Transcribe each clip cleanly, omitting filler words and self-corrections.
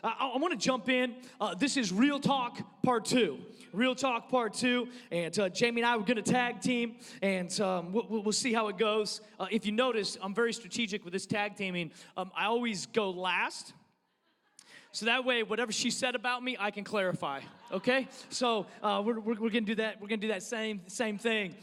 I want to jump in. This is Real Talk Part 2. Real Talk Part 2. And Jamie and I were going to tag team, and we'll see how it goes. If you notice, I'm very strategic with this tag teaming. I always go last. So that way, whatever she said about me, I can clarify. Okay? So we're going to do that. We're going to do that same thing.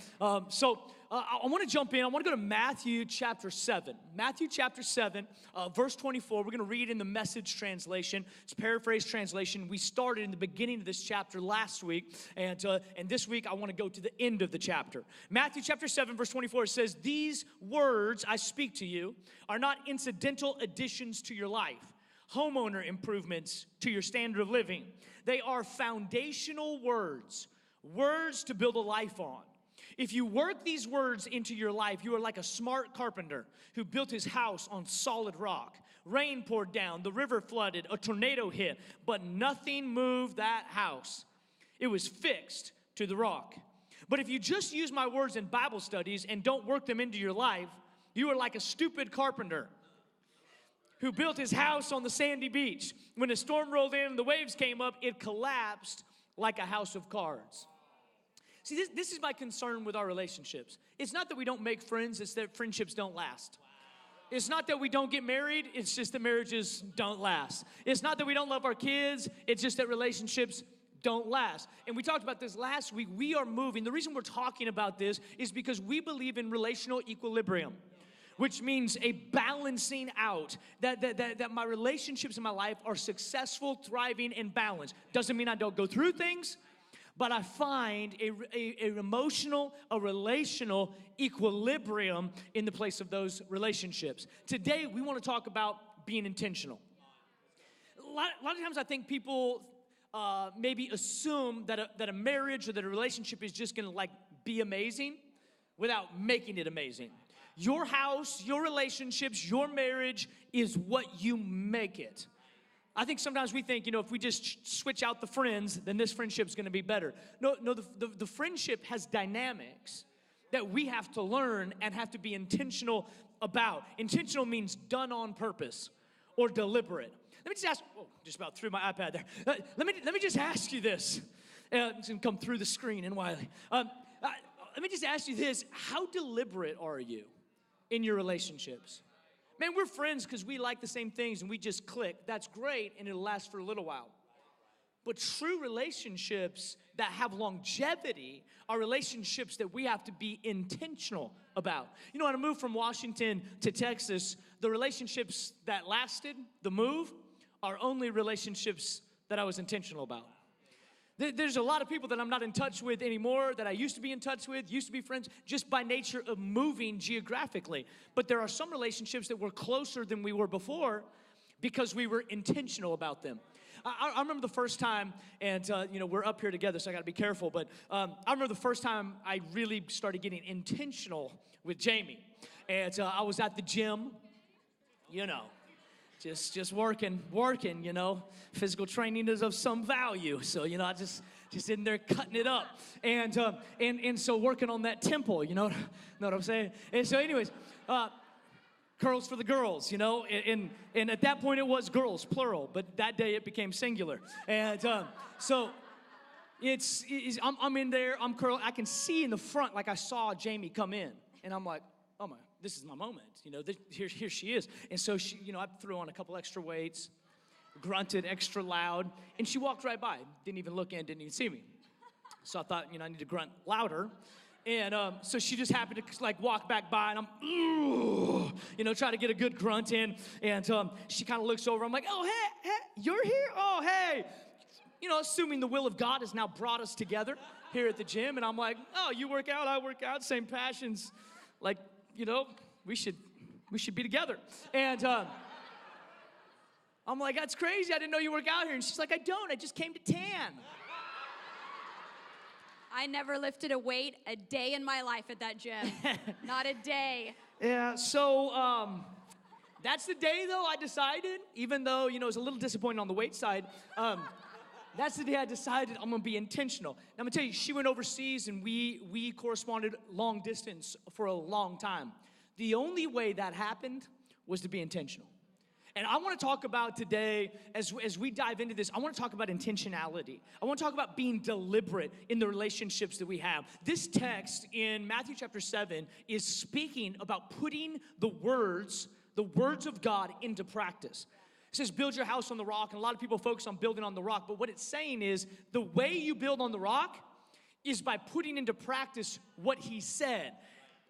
I want to jump in. I want to go to Matthew chapter 7. Matthew chapter 7, verse 24. We're going to read in the Message translation. It's paraphrased translation. We started in the beginning of this chapter last week, and this week I want to go to the end of the chapter. Matthew chapter 7, verse 24 says, "These words I speak to you are not incidental additions to your life, homeowner improvements to your standard of living. They are foundational words, words to build a life on. If you work these words into your life, you are like a smart carpenter who built his house on solid rock. Rain poured down, the river flooded, a tornado hit, but nothing moved that house. It was fixed to the rock. But if you just use my words in Bible studies and don't work them into your life, you are like a stupid carpenter who built his house on the sandy beach. When a storm rolled in and the waves came up, it collapsed like a house of cards." See, this is my concern with our relationships. It's not that we don't make friends, it's that friendships don't last. It's not that we don't get married, it's just that marriages don't last. It's not that we don't love our kids, it's just that relationships don't last. And we talked about this last week. We are moving. The reason we're talking about this is because we believe in relational equilibrium, which means a balancing out, that my relationships in my life are successful, thriving, and balanced. Doesn't mean I don't go through things, but I find a relational equilibrium in the place of those relationships. Today, we want to talk about being intentional. A lot of times I think people maybe assume that a marriage or that a relationship is just going to be amazing without making it amazing. Your house, your relationships, your marriage is what you make it. I think sometimes we think, if we just switch out the friends, then this friendship's going to be better. No, the friendship has dynamics that we have to learn and have to be intentional about. Intentional means done on purpose or deliberate. Let me just ask, just about threw my iPad there. Let me just ask you this. It's going to come through the screen in Wiley. Let me just ask you this. How deliberate are you in your relationships? Man, we're friends because we like the same things and we just click. That's great, and it'll last for a little while. But true relationships that have longevity are relationships that we have to be intentional about. When I moved from Washington to Texas, the relationships that lasted, the move, are only relationships that I was intentional about. There's a lot of people that I'm not in touch with anymore that I used to be in touch with, used to be friends, just by nature of moving geographically. But there are some relationships that were closer than we were before because we were intentional about them. I remember the first time, and we're up here together, so I got to be careful. But I remember the first time I really started getting intentional with Jamie. And I was at the gym, just working, Physical training is of some value. So, I just in there cutting it up. And so working on that temple, know what I'm saying? And so anyways, curls for the girls, and at that point it was girls, plural, but that day it became singular. And so I'm in there, I'm curling. I can see in the front, like I saw Jamie come in, and I'm like, oh my, this is my moment. Here she is. And so she, I threw on a couple extra weights, grunted extra loud, and she walked right by. Didn't even look in, didn't even see me. So I thought, I need to grunt louder. And so she just happened to walk back by, and I'm, try to get a good grunt in. And she kind of looks over. I'm like, oh, hey, you're here? Oh, hey. Assuming the will of God has now brought us together here at the gym. And I'm like, oh, you work out, I work out, same passions. We should be together. And I'm like, that's crazy. I didn't know you work out here. And she's like, I don't. I just came to tan. I never lifted a weight a day in my life at that gym. Not a day. Yeah, so that's the day, though, I decided, even though, it was a little disappointing on the weight side, that's the day I decided I'm going to be intentional. Now, I'm going to tell you, she went overseas, and we corresponded long distance for a long time. The only way that happened was to be intentional. And I want to talk about today, as we dive into this, I want to talk about intentionality. I want to talk about being deliberate in the relationships that we have. This text in Matthew chapter 7 is speaking about putting the words of God into practice. It says, build your house on the rock, and a lot of people focus on building on the rock, but what it's saying is the way you build on the rock is by putting into practice what he said.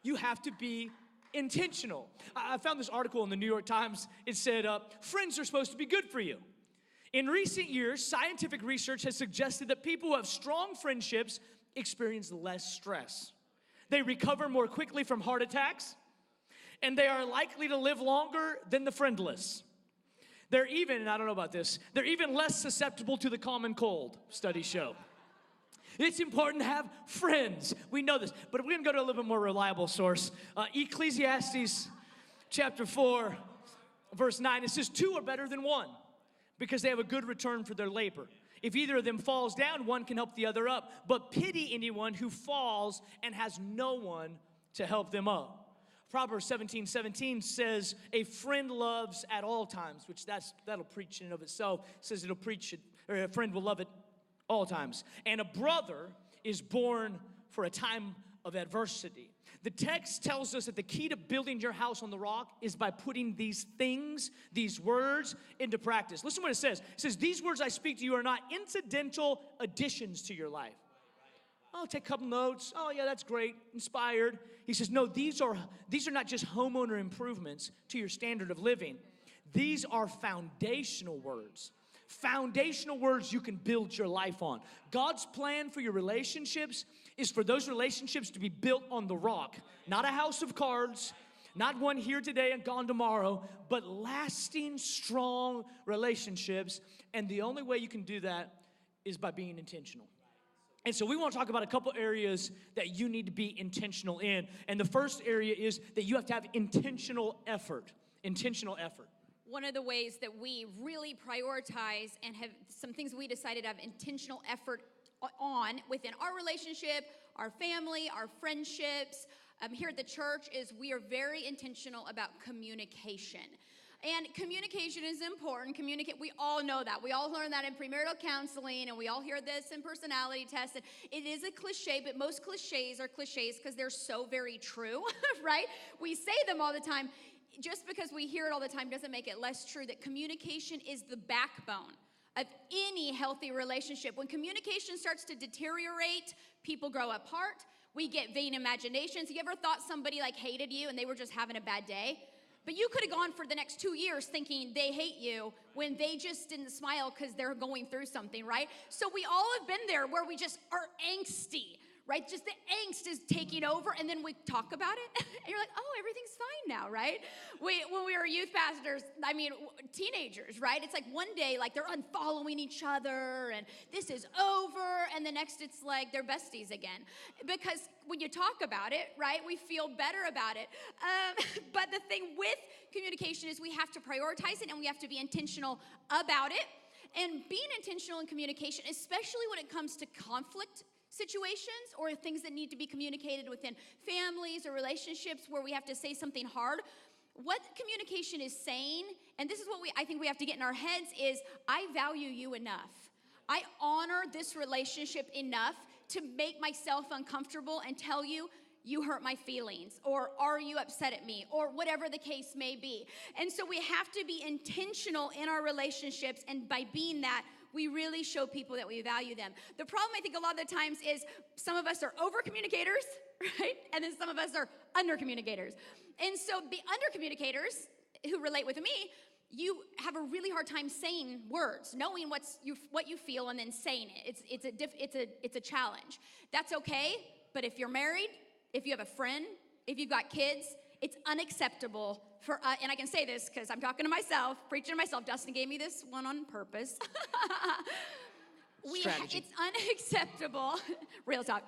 You have to be intentional. I found this article in the New York Times. It said, friends are supposed to be good for you. In recent years, scientific research has suggested that people who have strong friendships experience less stress. They recover more quickly from heart attacks, and they are likely to live longer than the friendless. They're even, and I don't know about this, they're even less susceptible to the common cold, studies show. It's important to have friends. We know this, but we're going to go to a little bit more reliable source. Ecclesiastes chapter 4, verse 9, it says, two are better than one because they have a good return for their labor. If either of them falls down, one can help the other up. But pity anyone who falls and has no one to help them up. Proverbs 17:17 says, a friend loves at all times, which that'll preach in and of itself. It says it'll preach it, or a friend will love it all times. And a brother is born for a time of adversity. The text tells us that the key to building your house on the rock is by putting these things, these words, into practice. Listen to what it says. It says, these words I speak to you are not incidental additions to your life. I'll take a couple notes. Oh, yeah, that's great. Inspired. He says, no, these are not just homeowner improvements to your standard of living. These are foundational words. Foundational words you can build your life on. God's plan for your relationships is for those relationships to be built on the rock. Not a house of cards, not one here today and gone tomorrow, but lasting, strong relationships. And the only way you can do that is by being intentional. And so we want to talk about a couple areas that you need to be intentional in. And the first area is that you have to have intentional effort. Intentional effort. One of the ways that we really prioritize and have some things we decided to have intentional effort on within our relationship, our family, our friendships, here at the church is we are very intentional about communication. And communication is important. We all know that. We all learn that in premarital counseling, and we all hear this in personality tests. And it is a cliche, but most cliches are cliches because they're so very true, right? We say them all the time. Just because we hear it all the time doesn't make it less true that communication is the backbone of any healthy relationship. When communication starts to deteriorate, people grow apart. We get vain imaginations. You ever thought somebody like hated you and they were just having a bad day? But you could have gone for the next 2 years thinking they hate you when they just didn't smile because they're going through something, right? So we all have been there where we just are angsty, right? Just the angst is taking over, and then we talk about it, and you're like, oh, everything's fine now, right? When we were youth pastors, teenagers, right? It's like one day, like, they're unfollowing each other, and this is over, and the next it's like they're besties again. Because when you talk about it, right, we feel better about it. But the thing with communication is we have to prioritize it, and we have to be intentional about it. And being intentional in communication, especially when it comes to conflict situations or things that need to be communicated within families or relationships where we have to say something hard, what communication is saying, and this is what I think we have to get in our heads, is I value you enough. I honor this relationship enough to make myself uncomfortable and tell you, you hurt my feelings, or are you upset at me, or whatever the case may be. And so we have to be intentional in our relationships, and by being that, we really show people that we value them. The problem, I think, a lot of the times is some of us are over-communicators, right? And then some of us are under-communicators. And so the under-communicators who relate with me, you have a really hard time saying words, knowing what you feel and then saying it. It's a challenge. That's okay, but if you're married, if you have a friend, if you've got kids, it's unacceptable for and I can say this because I'm talking to myself, preaching to myself. Dustin gave me this one on purpose. It's unacceptable, real talk.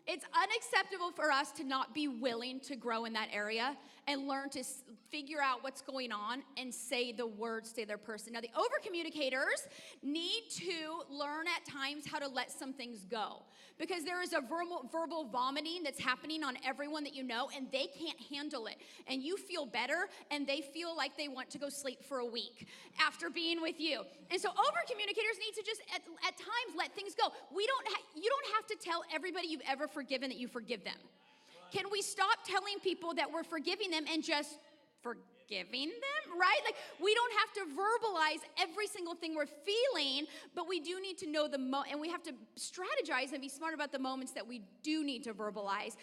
It's unacceptable for us to not be willing to grow in that area and learn to figure out what's going on and say the words to their person. Now, the over-communicators need to learn at times how to let some things go, because there is a verbal vomiting that's happening on everyone that you know, and they can't handle it. And you feel better, and they feel like they want to go sleep for a week after being with you. And so over-communicators need to just, at times, let things go. You don't have to tell everybody you've ever forgiven that you forgive them. Can we stop telling people that we're forgiving them and just forgiving them, right? Like, we don't have to verbalize every single thing we're feeling, but we do need to know and we have to strategize and be smart about the moments that we do need to verbalize.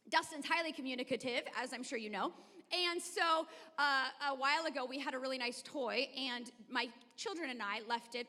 Dustin's highly communicative, as I'm sure you know. And so a while ago, we had a really nice toy, and my children and I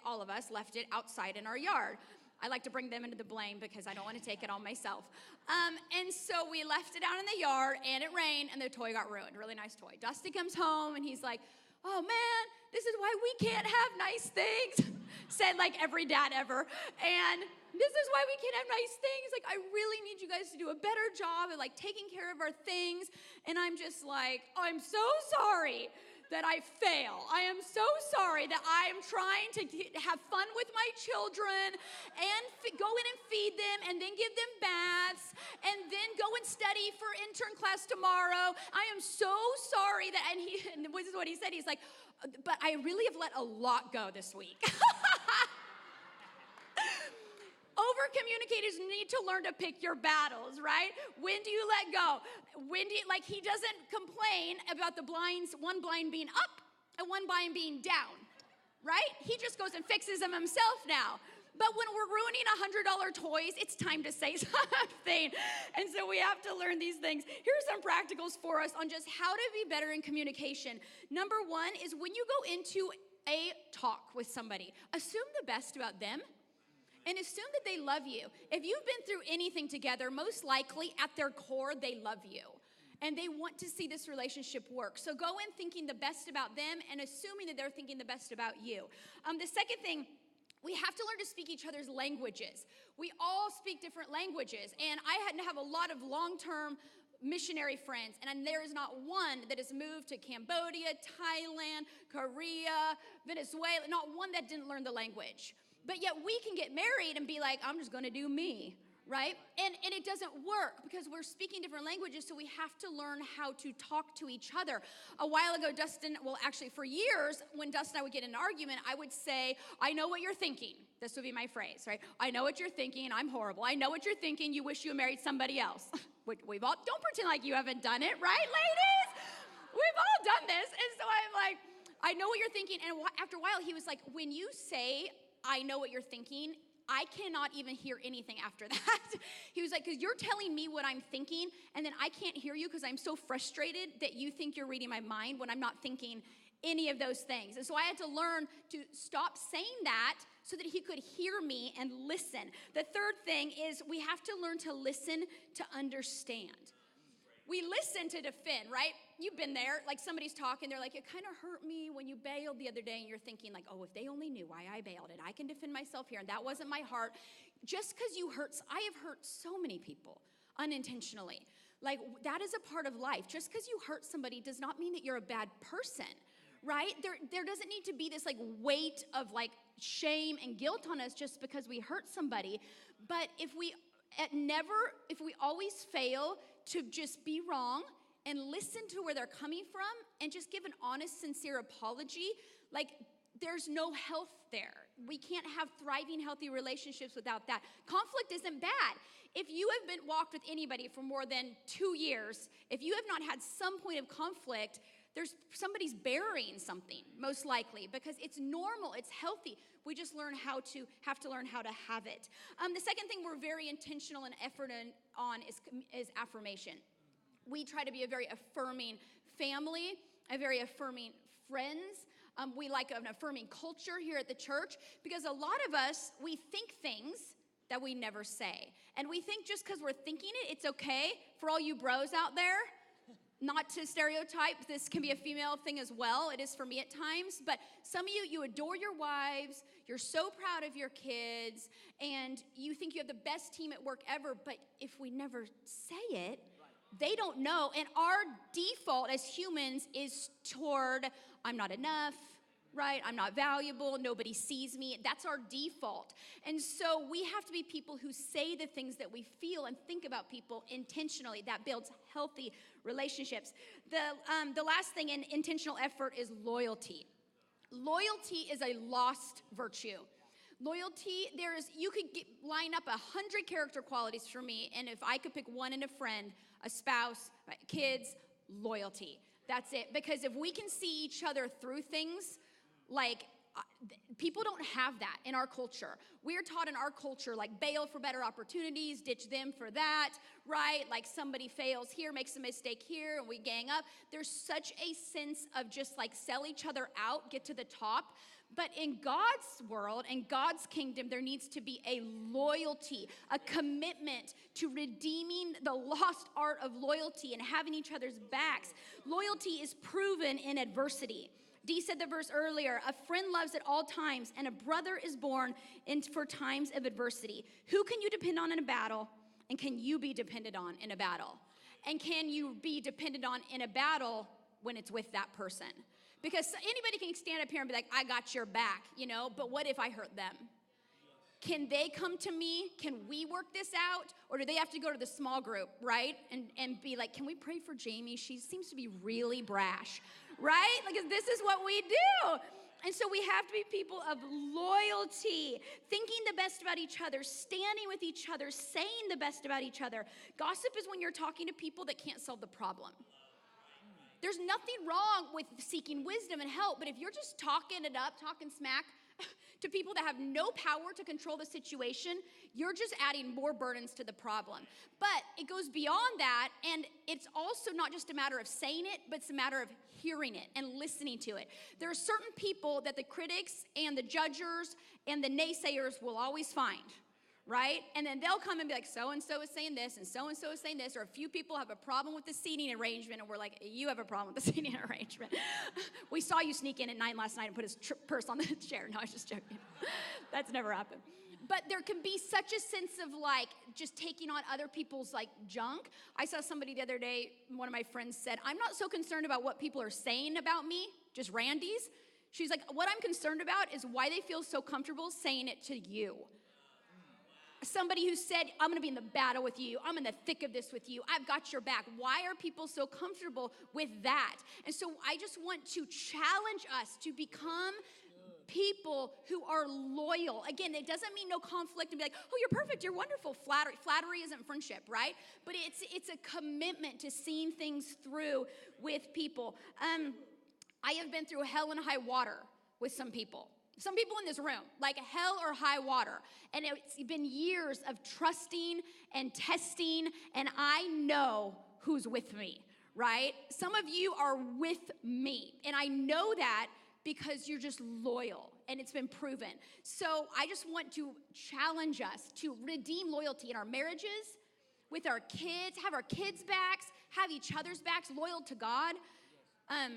all of us left it outside in our yard. I like to bring them into the blame because I don't want to take it on myself. And so we left it out in the yard, and it rained, and the toy got ruined. Really nice toy. Dusty comes home, and he's like, oh, man, this is why we can't have nice things. Said like every dad ever. And this is why we can't have nice things. Like, I really need you guys to do a better job of, like, taking care of our things. And I'm just like, oh, I'm so sorry that I fail. I am so sorry that I am trying to have fun with my children and go in and feed them and then give them baths and then go and study for intern class tomorrow. I am so sorry that, and this is what he said. He's like, but I really have let a lot go this week. Over-communicators need to learn to pick your battles, right? When do you let go? He doesn't complain about one blind being up and one blind being down, right? He just goes and fixes them himself now. But when we're ruining $100 toys, it's time to say something. And so we have to learn these things. Here's some practicals for us on just how to be better in communication. Number one is when you go into a talk with somebody, assume the best about them. And assume that they love you. If you've been through anything together, most likely at their core, they love you. And they want to see this relationship work. So go in thinking the best about them and assuming that they're thinking the best about you. The second thing, we have to learn to speak each other's languages. We all speak different languages. And I had to have a lot of long-term missionary friends, and there is not one that has moved to Cambodia, Thailand, Korea, Venezuela, not one that didn't learn the language. But yet we can get married and be like, I'm just going to do me, right? And it doesn't work because we're speaking different languages, so we have to learn how to talk to each other. A while ago, actually for years, when Dustin and I would get in an argument, I would say, I know what you're thinking. This would be my phrase, right? I know what you're thinking. I'm horrible. I know what you're thinking. You wish you had married somebody else. Don't pretend like you haven't done it, right, ladies? We've all done this. And so I'm like, I know what you're thinking. And after a while, he was like, when you say, I know what you're thinking, I cannot even hear anything after that. He was like, because you're telling me what I'm thinking, and then I can't hear you because I'm so frustrated that you think you're reading my mind when I'm not thinking any of those things. And so I had to learn to stop saying that so that he could hear me and listen. The third thing is we have to learn to listen to understand. We listen to defend, right? You've been there, like somebody's talking, they're like, it kind of hurt me when you bailed the other day, and you're thinking like, oh, if they only knew why I bailed it, I can defend myself here, and that wasn't my heart. Just because I have hurt so many people unintentionally. Like, that is a part of life. Just because you hurt somebody does not mean that you're a bad person, right? There doesn't need to be this like weight of like shame and guilt on us just because we hurt somebody. But if we always fail to just be wrong and listen to where they're coming from and just give an honest, sincere apology, like there's no health there. We can't have thriving, healthy relationships without that. Conflict isn't bad. If you have been walked with anybody for more than 2 years, if you have not had some point of conflict, somebody's burying something, most likely, because it's normal, it's healthy. We just have to learn how to have it. The second thing we're very intentional and effort on is affirmation. We try to be a very affirming family, a very affirming friends. We like an affirming culture here at the church because a lot of us, we think things that we never say. And we think just because we're thinking it's okay. For all you bros out there, not to stereotype, this can be a female thing as well. It is for me at times. But some of you adore your wives. You're so proud of your kids. And you think you have the best team at work ever. But if we never say it, They don't know. And our default as humans is toward, I'm not enough, right? I'm not valuable. Nobody sees me. That's our default. And so we have to be people who say the things that we feel and think about people intentionally. That builds healthy relationships. The last thing in intentional effort is loyalty. Loyalty is a lost virtue. Loyalty, you could line up 100 character qualities for me, and if I could pick one in a friend, a spouse, kids, loyalty. That's it. Because if we can see each other through things, like, people don't have that in our culture. We're taught in our culture, like, bail for better opportunities, ditch them for that, right? Like, somebody fails here, makes a mistake here, and we gang up. There's such a sense of just, like, sell each other out, get to the top. But in God's world and God's kingdom, there needs to be a loyalty, a commitment to redeeming the lost art of loyalty and having each other's backs. Loyalty is proven in adversity. Dee said the verse earlier, a friend loves at all times, and a brother is born for times of adversity. Who can you depend on in a battle, and can you be depended on in a battle? And can you be depended on in a battle when it's with that person? Because anybody can stand up here and be like, I got your back, but what if I hurt them? Can they come to me? Can we work this out? Or do they have to go to the small group, right? And be like, can we pray for Jamie? She seems to be really brash, right? Like, this is what we do. And so we have to be people of loyalty, thinking the best about each other, standing with each other, saying the best about each other. Gossip is when you're talking to people that can't solve the problem. There's nothing wrong with seeking wisdom and help, but if you're just talking it up, talking smack to people that have no power to control the situation, you're just adding more burdens to the problem. But it goes beyond that, and it's also not just a matter of saying it, but it's a matter of hearing it and listening to it. There are certain people that the critics and the judgers and the naysayers will always find, right? And then they'll come and be like, so-and-so is saying this, and so-and-so is saying this, or a few people have a problem with the seating arrangement, and we're like, you have a problem with the seating arrangement. We saw you sneak in at 9 last night and put his purse on the chair. No, I was just joking. That's never happened. But there can be such a sense of, like, just taking on other people's, like, junk. I saw somebody the other day, one of my friends said, I'm not so concerned about what people are saying about me, just Randy's. She's like, what I'm concerned about is why they feel so comfortable saying it to you. Somebody who said, I'm going to be in the battle with you. I'm in the thick of this with you. I've got your back. Why are people so comfortable with that? And so I just want to challenge us to become people who are loyal. Again, it doesn't mean no conflict and be like, oh, you're perfect, you're wonderful. Flattery isn't friendship, right? But it's a commitment to seeing things through with people. I have been through hell and high water with some people. Some people in this room, like hell or high water. And it's been years of trusting and testing, and I know who's with me, right? Some of you are with me, and I know that because you're just loyal, and it's been proven. So I just want to challenge us to redeem loyalty in our marriages, with our kids, have our kids' backs, have each other's backs, loyal to God.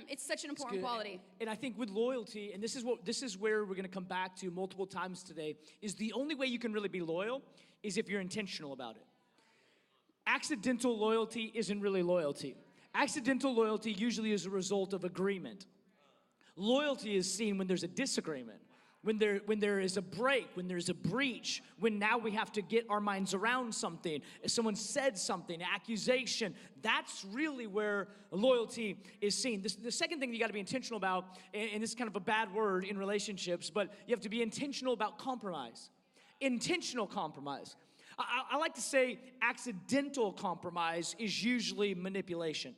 It's such an important quality. And I think with loyalty, and this is where we're going to come back to multiple times today, is the only way you can really be loyal is if you're intentional about it. Accidental loyalty isn't really loyalty. Accidental loyalty usually is a result of agreement. Loyalty is seen when there's a disagreement, when there is a break, when there's a breach, when now we have to get our minds around something. If someone said something, accusation, that's really where loyalty is seen. The second thing you got to be intentional about, and this is kind of a bad word in relationships, but you have to be intentional about compromise. Intentional compromise. I like to say accidental compromise is usually manipulation.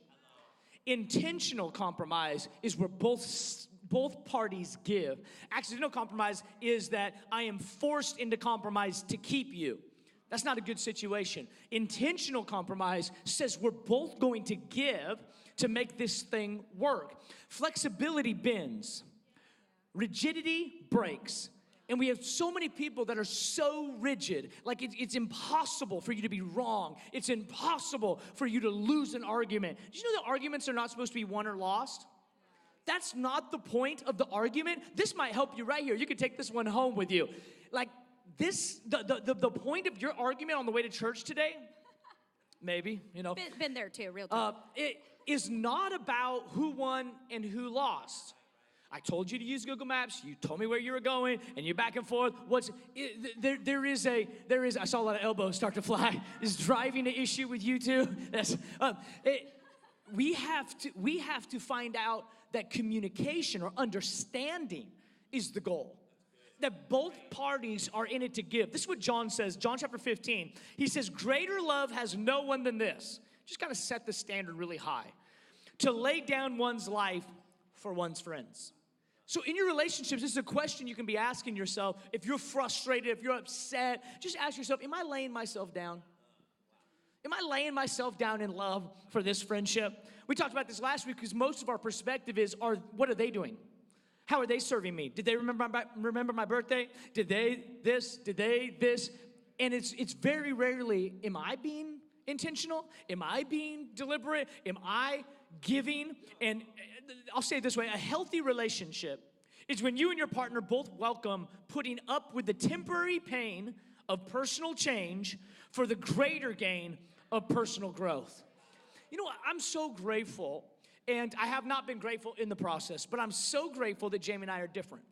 Intentional compromise is where both parties give. Accidental compromise is that I am forced into compromise to keep you. That's not a good situation. Intentional compromise says we're both going to give to make this thing work. Flexibility bends. Rigidity breaks. And we have so many people that are so rigid, like it's impossible for you to be wrong. It's impossible for you to lose an argument. Did you know that arguments are not supposed to be won or lost? That's not the point of the argument. This might help you right here. You can take this one home with you. Like this, the point of your argument on the way to church today maybe, you know. Been there too, real talk. It is not about who won and who lost. I told you to use Google Maps. You told me where you were going, and you're back and forth. There is. I saw a lot of elbows start to fly. Is driving an issue with you too? We have to find out that communication or understanding is the goal. That both parties are in it to give. This is what John says, John chapter 15. He says, greater love has no one than this. Just gotta set the standard really high. To lay down one's life for one's friends. So in your relationships, this is a question you can be asking yourself. If you're frustrated, if you're upset, just ask yourself, am I laying myself down? Am I laying myself down in love for this friendship? We talked about this last week because most of our perspective is, what are they doing? How are they serving me? Did they remember my birthday? Did they this? Did they this? And it's very rarely, am I being intentional? Am I being deliberate? Am I giving? And I'll say it this way, a healthy relationship is when you and your partner both welcome putting up with the temporary pain of personal change for the greater gain of personal growth. You know what? I'm so grateful, and I have not been grateful in the process, but I'm so grateful that Jamie and I are different.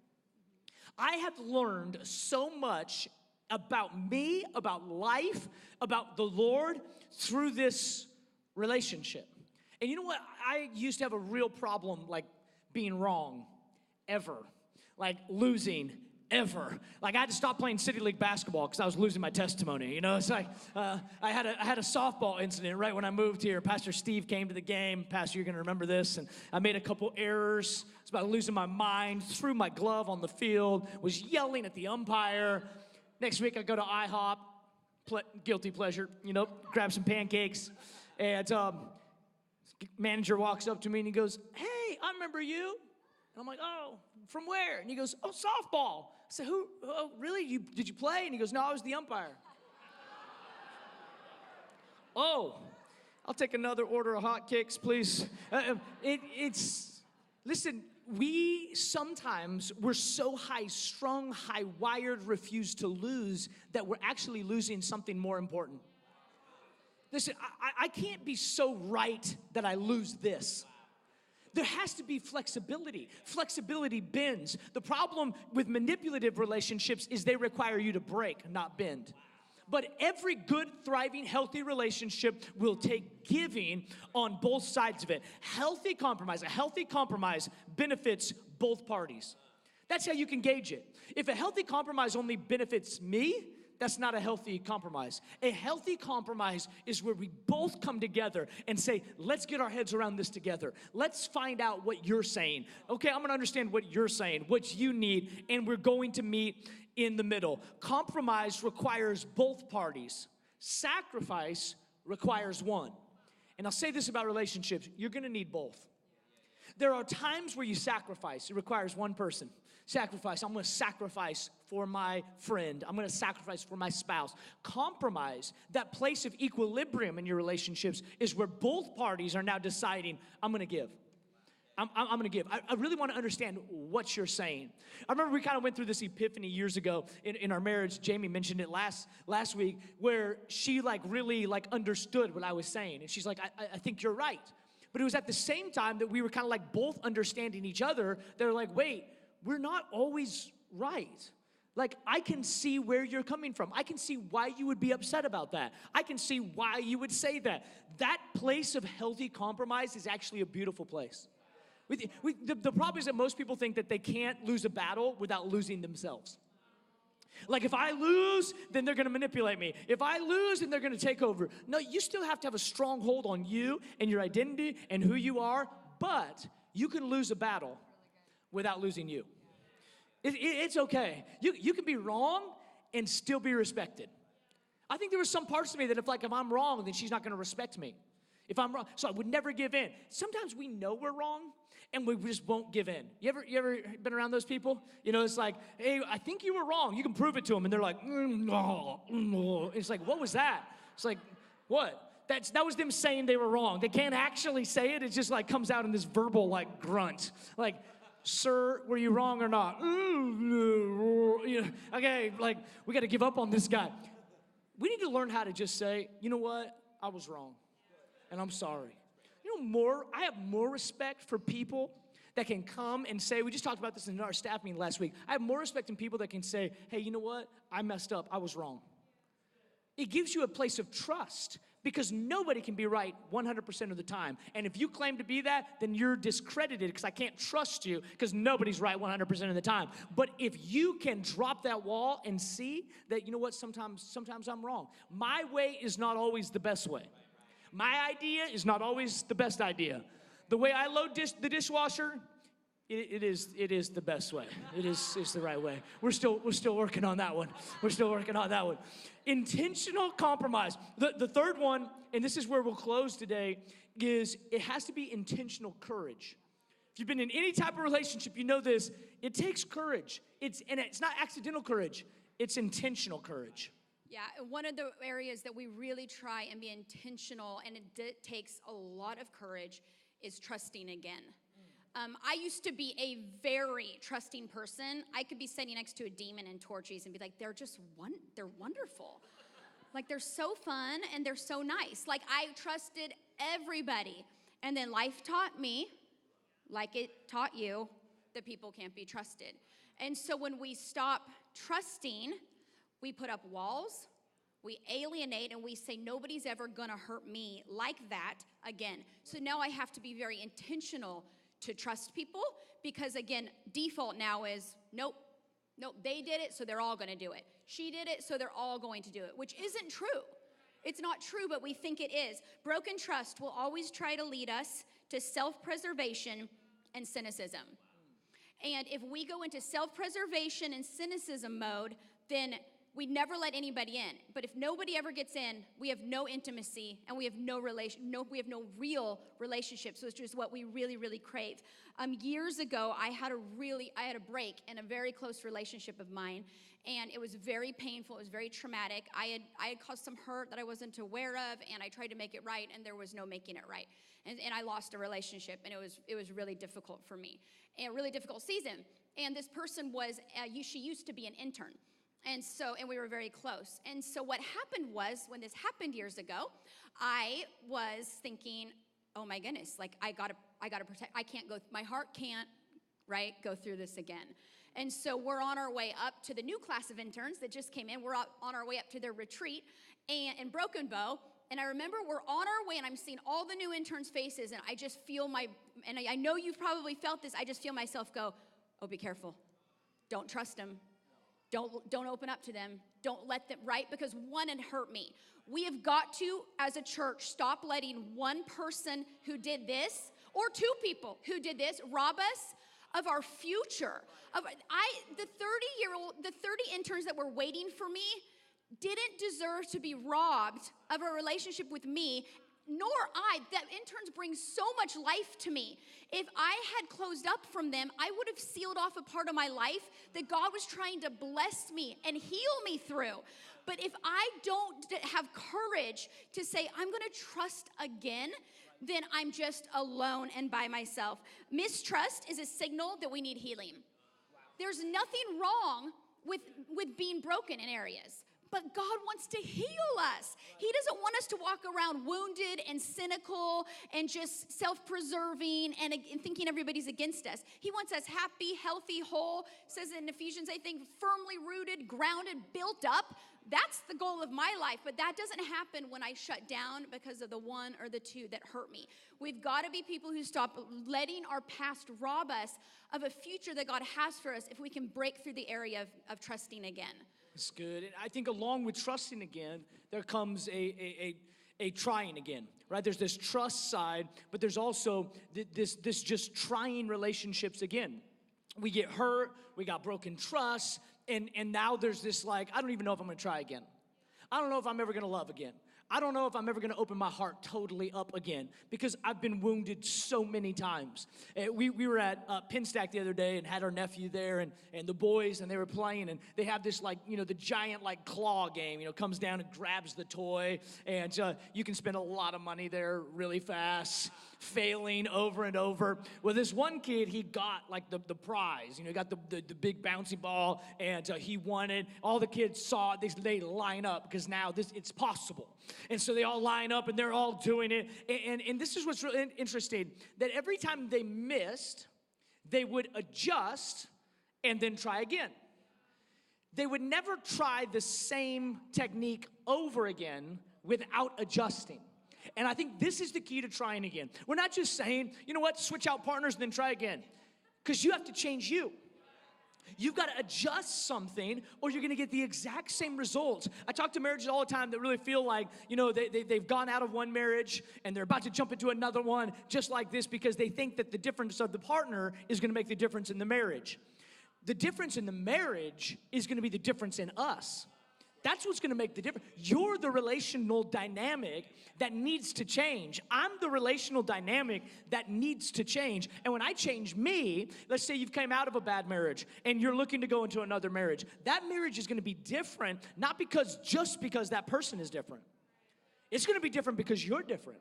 I have learned so much about me, about life, about the Lord through this relationship. And you know what? I used to have a real problem, like being wrong, ever. Like losing, ever. Like I had to stop playing City League basketball because I was losing my testimony. You know, it's like I had a softball incident right when I moved here. Pastor Steve came to the game. Pastor, you're going to remember this. And I made a couple errors. I was about losing my mind. Threw my glove on the field. Was yelling at the umpire. Next week I go to IHOP. Guilty pleasure. You know, grab some pancakes. And manager walks up to me and he goes, "Hey, I remember you." And I'm like, "Oh, from where?" And he goes, "Oh, softball." I said, "Who? Oh, really? Did you play?" And he goes, "No, I was the umpire." "Oh, I'll take another order of hotcakes, please." Listen, we're so high-strung, high-wired, refuse to lose that we're actually losing something more important. Listen, I can't be so right that I lose this. There has to be flexibility. Flexibility bends. The problem with manipulative relationships is they require you to break, not bend. But every good, thriving, healthy relationship will take giving on both sides of it. A healthy compromise benefits both parties. That's how you can gauge it. If a healthy compromise only benefits me, that's not a healthy compromise. A healthy compromise is where we both come together and say, let's get our heads around this together. Let's find out what you're saying. Okay, I'm gonna understand what you're saying, what you need, and we're going to meet in the middle. Compromise requires both parties. Sacrifice requires one. And I'll say this about relationships, you're gonna need both. There are times where you sacrifice. It requires one person. Sacrifice. I'm going to sacrifice for my friend. I'm going to sacrifice for my spouse. Compromise, that place of equilibrium in your relationships, is where both parties are now deciding, I'm going to give. I'm going to give. I really want to understand what you're saying. I remember we kind of went through this epiphany years ago in our marriage. Jamie mentioned it last week, where she really understood what I was saying. And she's like, I think you're right. But it was at the same time that we were kind of both understanding each other. They're like, wait, we're not always right. I can see where you're coming from. I can see why you would be upset about that. I can see why you would say that. That place of healthy compromise is actually a beautiful place. The problem is that most people think that they can't lose a battle without losing themselves. If I lose, then they're going to manipulate me. If I lose, then they're going to take over. No, you still have to have a strong hold on you and your identity and who you are, but you can lose a battle without losing you. It's okay. You can be wrong and still be respected. I think there were some parts of me that if I'm wrong, then she's not going to respect me. If I'm wrong, so I would never give in. Sometimes we know we're wrong, and we just won't give in. You ever been around those people? You know, it's like, hey, I think you were wrong. You can prove it to them, and they're like, no. It's like, what was that? It's like, what? That was them saying they were wrong. They can't actually say it. It just comes out in this verbal grunt. Sir, were you wrong or not? Okay, we got to give up on this guy. We need to learn how to just say, you know what? I was wrong, and I'm sorry. I have more respect for people that can come and say, we just talked about this in our staff meeting last week. I have more respect in people that can say, hey, you know what? I messed up. I was wrong. It gives you a place of trust because nobody can be right 100% of the time. And if you claim to be that, then you're discredited because I can't trust you because nobody's right 100% of the time. But if you can drop that wall and see that, you know what, sometimes I'm wrong. My way is not always the best way. My idea is not always the best idea. The way I load the dishwasher, it is the best way. It's the right way. We're still working on that one. We're still working on that one. Intentional compromise. The third one, and this is where we'll close today, is it has to be intentional courage. If you've been in any type of relationship, you know this. It takes courage. It's not accidental courage. It's intentional courage. Yeah, one of the areas that we really try and be intentional, and it takes a lot of courage, is trusting again. I used to be a very trusting person. I could be sitting next to a demon and torches and be like, they're wonderful. Like, they're so fun and they're so nice. Like, I trusted everybody. And then life taught me, like it taught you, that people can't be trusted. And so when we stop trusting, we put up walls, we alienate, and we say, nobody's ever gonna hurt me like that again. So now I have to be very intentional to trust people because, again, default now is, nope, they did it, so they're all gonna do it. She did it, so they're all going to do it, which isn't true. It's not true, but we think it is. Broken trust will always try to lead us to self-preservation and cynicism. And if we go into self-preservation and cynicism mode, then we never let anybody in. But if nobody ever gets in, we have no intimacy and we have no real relationships, which is what we really, really crave. Years ago, I had a break in a very close relationship of mine, and it was very painful. It was very traumatic. I had caused some hurt that I wasn't aware of, and I tried to make it right, and there was no making it right. And I lost a relationship, and it was really difficult for me, and a really difficult season. And this person she used to be an intern. And we were very close. And so what happened was, when this happened years ago, I was thinking, oh my goodness, like I gotta protect, my heart can't, right, go through this again. And so we're on our way up to the new class of interns that just came in. We're on our way up to their retreat in Broken Bow. And I remember we're on our way, and I'm seeing all the new interns' faces, and I just feel and I know you've probably felt this, I just feel myself go, oh, be careful. Don't trust them. Don't open up to them. Don't let them, right? Because one, it hurt me. We have got to, as a church, stop letting one person who did this, or two people who did this, rob us of our future. The 30 interns that were waiting for me didn't deserve to be robbed of a relationship with me, nor that interns bring so much life to me. If I had closed up from them, I would have sealed off a part of my life that God was trying to bless me and heal me through. But if I don't have courage to say, I'm gonna trust again, then I'm just alone and by myself. Mistrust is a signal that we need healing. There's nothing wrong with being broken in areas. But God wants to heal us. He doesn't want us to walk around wounded and cynical and just self-preserving and thinking everybody's against us. He wants us happy, healthy, whole. It says in Ephesians, I think, firmly rooted, grounded, built up. That's the goal of my life, but that doesn't happen when I shut down because of the one or the two that hurt me. We've got to be people who stop letting our past rob us of a future that God has for us if we can break through the area of trusting again. It's good. And I think along with trusting again, there comes a trying again, right? There's this trust side, but there's also this just trying relationships again. We get hurt, we got broken trust, and now there's this like, I don't even know if I'm gonna try again. I don't know if I'm ever gonna love again. I don't know if I'm ever gonna open my heart totally up again because I've been wounded so many times. We were at Pinstack the other day and had our nephew there and the boys, and they were playing, and they have this like, the giant like claw game, comes down and grabs the toy, and you can spend a lot of money there really fast. failing over and over. Well, this one kid, he got like the prize. You know, he got the big bouncy ball, and he won it. All the kids saw it. They line up because now it's possible. And so they all line up, and they're all doing it. And this is what's really interesting, that every time they missed, they would adjust and then try again. They would never try the same technique over again without adjusting. And I think this is the key to trying again. We're not just saying, you know what, switch out partners and then try again. Because you have to change you. You've got to adjust something or you're going to get the exact same results. I talk to marriages all the time that really feel like, you know, they've gone out of one marriage and they're about to jump into another one just like this because they think that the difference of the partner is going to make the difference in the marriage. The difference in the marriage is going to be the difference in us. That's what's going to make the difference. You're the relational dynamic that needs to change. I'm the relational dynamic that needs to change. And when I change me, let's say you've come out of a bad marriage and you're looking to go into another marriage. That marriage is going to be different, not just because that person is different. It's going to be different because you're different.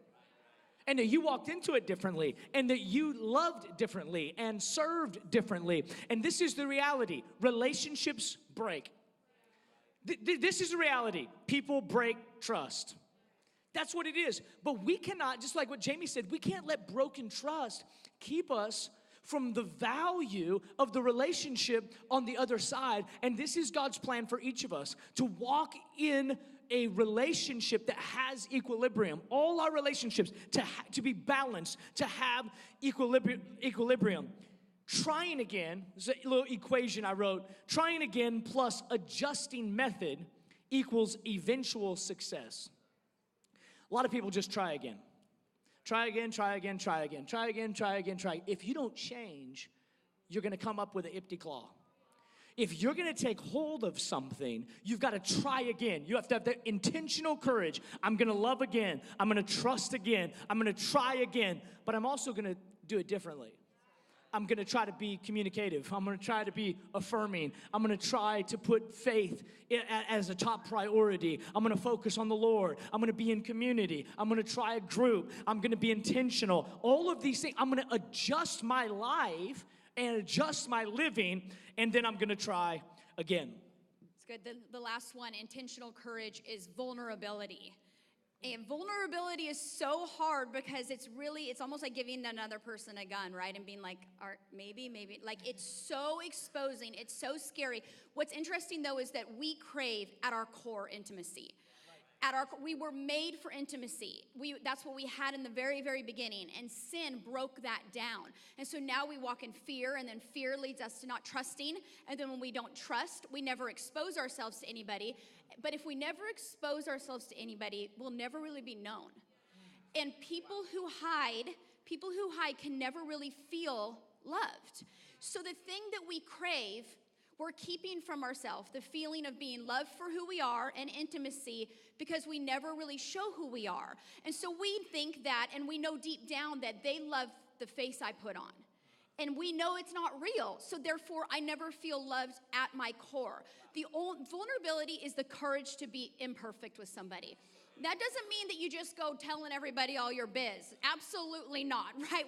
And that you walked into it differently, and that you loved differently and served differently. And this is the reality. Relationships break. This is the reality. People break trust. That's what it is. But we cannot, just like what Jamie said, we can't let broken trust keep us from the value of the relationship on the other side. And this is God's plan for each of us, to walk in a relationship that has equilibrium. All our relationships to be balanced, to have equilibrium. Trying again, there's a little equation I wrote. Trying again plus adjusting method equals eventual success. A lot of people just try again. Try again, try again, try again, try again, try again, try. If you don't change, you're going to come up with an empty claw. If you're going to take hold of something, you've got to try again. You have to have the intentional courage. I'm going to love again. I'm going to trust again. I'm going to try again. But I'm also going to do it differently. I'm going to try to be communicative. I'm going to try to be affirming. I'm going to try to put faith as a top priority. I'm going to focus on the Lord. I'm going to be in community. I'm going to try a group. I'm going to be intentional. All of these things, I'm going to adjust my life and adjust my living, and then I'm going to try again. It's good. The last one, intentional courage, is vulnerability. And vulnerability is so hard because it's almost like giving another person a gun, right? And being like, maybe. Like, it's so exposing. It's so scary. What's interesting, though, is that we crave at our core intimacy. We were made for intimacy. That's what we had in the very, very beginning. And sin broke that down. And so now we walk in fear, and then fear leads us to not trusting. And then when we don't trust, we never expose ourselves to anybody. But if we never expose ourselves to anybody, we'll never really be known. And people who hide can never really feel loved. So the thing that we crave, we're keeping from ourselves, the feeling of being loved for who we are and intimacy, because we never really show who we are. And so we think that, and we know deep down that they love the face I put on. And we know it's not real. So therefore, I never feel loved at my core. The vulnerability is the courage to be imperfect with somebody. That doesn't mean that you just go telling everybody all your biz. Absolutely not, right?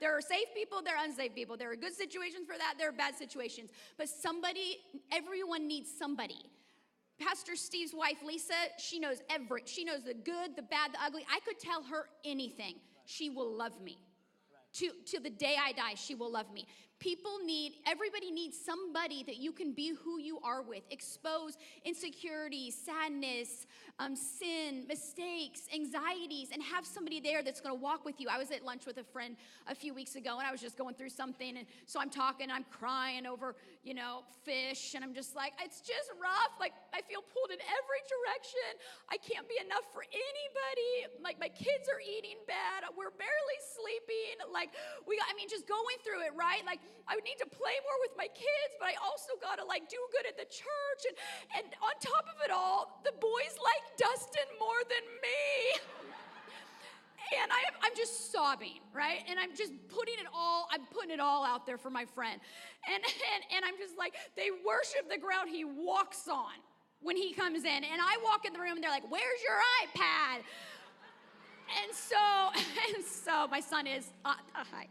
There are safe people, there are unsafe people. There are good situations for that, there are bad situations. But everyone needs somebody. Pastor Steve's wife, Lisa, she knows the good, the bad, the ugly. I could tell her anything. She will love me. To the day I die, she will love me. Everybody needs somebody that you can be who you are with. Expose insecurity, sadness, sin, mistakes, anxieties, and have somebody there that's going to walk with you. I was at lunch with a friend a few weeks ago, and I was just going through something, and so I'm crying over, fish, and I'm just like, it's just rough. Like, I feel pulled in every direction. I can't be enough for anybody. Like, my kids are eating bad. We're barely sleeping. Like, just going through it, right? Like, I would need to play more with my kids, but I also got to, do good at the church. And on top of it all, the boys like Dustin more than me. And I'm just sobbing, right? And I'm just putting it all out there for my friend. And I'm just like, they worship the ground he walks on when he comes in. And I walk in the room, and they're like, where's your iPad? And so my son is, hi.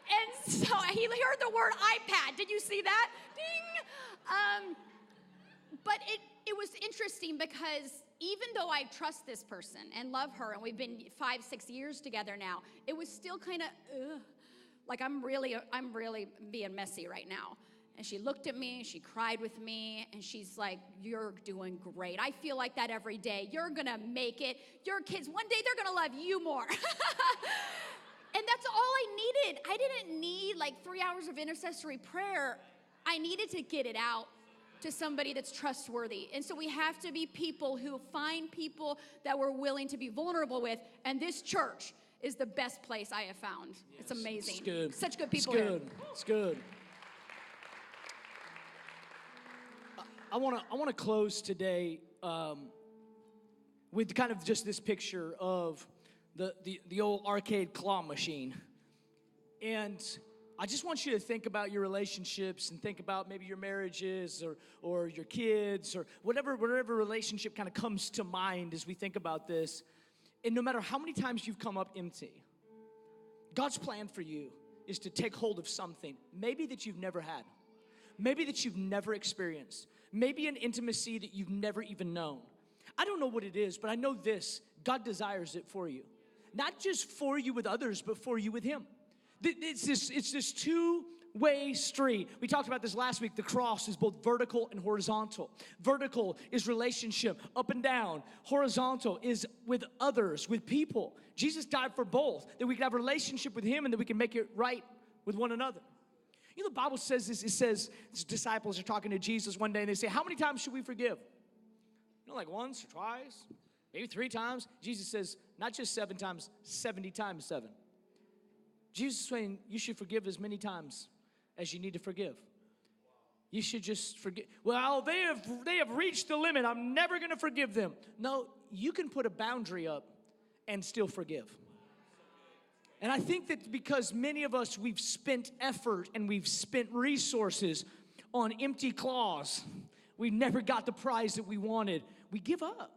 And so he heard the word iPad. Did you see that? Ding. But it was interesting because even though I trust this person and love her, and we've been 5-6 years together now, it was still kind of, like I'm really being messy right now. And she looked at me, she cried with me, and she's like, you're doing great. I feel like that every day. You're gonna make it. Your kids, one day they're gonna love you more. And that's all I needed. I didn't need like 3 hours of intercessory prayer. I needed to get it out to somebody that's trustworthy. And so we have to be people who find people that we're willing to be vulnerable with. And this church is the best place I have found. Yes, it's amazing. It's good. Such good people it's good. here. It's good. I want to close today with kind of just this picture of the old arcade claw machine. And I just want you to think about your relationships and think about maybe your marriages or your kids or whatever relationship kind of comes to mind as we think about this. And no matter how many times you've come up empty, God's plan for you is to take hold of something maybe that you've never had, maybe that you've never experienced, maybe an intimacy that you've never even known. I don't know what it is, but I know this: God desires it for you. Not just for you with others, but for you with Him. It's this two-way street. We talked about this last week. The cross is both vertical and horizontal. Vertical is relationship, up and down. Horizontal is with others, with people. Jesus died for both, that we could have a relationship with Him and that we can make it right with one another. You know, the Bible says this. It says, His disciples are talking to Jesus one day, and they say, how many times should we forgive? You know, like once or twice, maybe 3 times. Jesus says, not just 7 times, 70 times 7. Jesus is saying you should forgive as many times as you need to forgive. You should just forgive. Well, they have reached the limit. I'm never going to forgive them. No, you can put a boundary up and still forgive. And I think that because many of us, we've spent effort and we've spent resources on empty claws. We never got the prize that we wanted. We give up.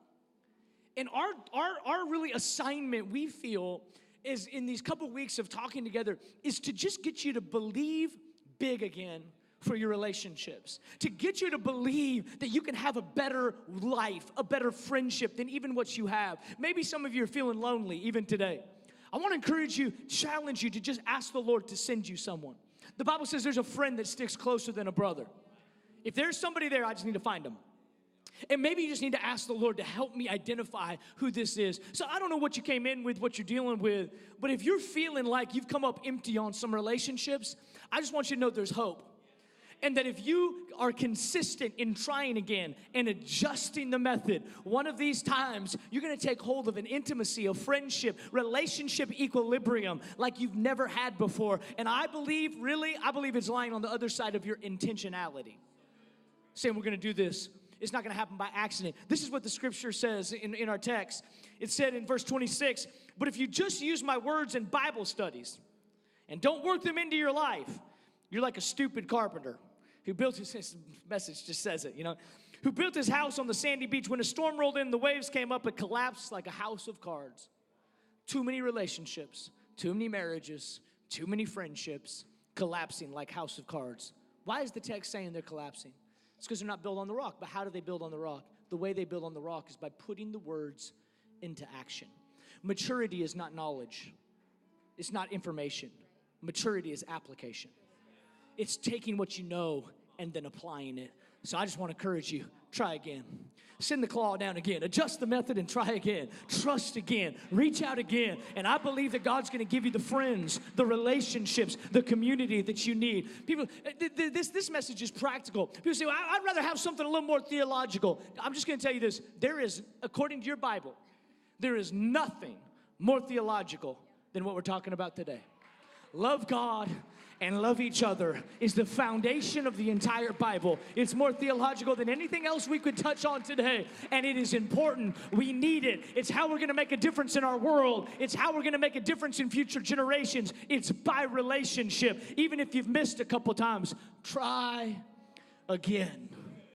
And our really assignment, we feel, is in these couple weeks of talking together, is to just get you to believe big again for your relationships. To get you to believe that you can have a better life, a better friendship than even what you have. Maybe some of you are feeling lonely even today. I want to encourage you, challenge you to just ask the Lord to send you someone. The Bible says there's a friend that sticks closer than a brother. If there's somebody there, I just need to find them. And maybe you just need to ask the Lord to help me identify who this is. So I don't know what you came in with, what you're dealing with, but if you're feeling like you've come up empty on some relationships, I just want you to know there's hope. And that if you are consistent in trying again and adjusting the method, one of these times you're going to take hold of an intimacy, a friendship, relationship equilibrium like you've never had before. And I believe it's lying on the other side of your intentionality. Saying we're going to do this. It's not going to happen by accident. This is what the scripture says in our text. It said in verse 26, but if you just use my words in Bible studies and don't work them into your life, you're like a stupid carpenter who built his message just says it, who built his house on the sandy beach. When a storm rolled in, the waves came up, it collapsed like a house of cards. Too many relationships, too many marriages, too many friendships collapsing like house of cards. Why is the text saying they're collapsing? It's because they're not built on the rock. But how do they build on the rock? The way they build on the rock is by putting the words into action. Maturity is not knowledge. It's not information. Maturity is application. It's taking what you know and then applying it. So I just want to encourage you, try again. Send the claw down again. Adjust the method and try again. Trust again. Reach out again. And I believe that God's going to give you the friends, the relationships, the community that you need. People, this message is practical. People say, well, I'd rather have something a little more theological. I'm just going to tell you this. There is, according to your Bible, there is nothing more theological than what we're talking about today. Love God and love each other is the foundation of the entire Bible. It's more theological than anything else we could touch on today, and it is important. We need it. It's how we're going to make a difference in our world. It's how we're going to make a difference in future generations. It's by relationship. Even if you've missed a couple times, try again.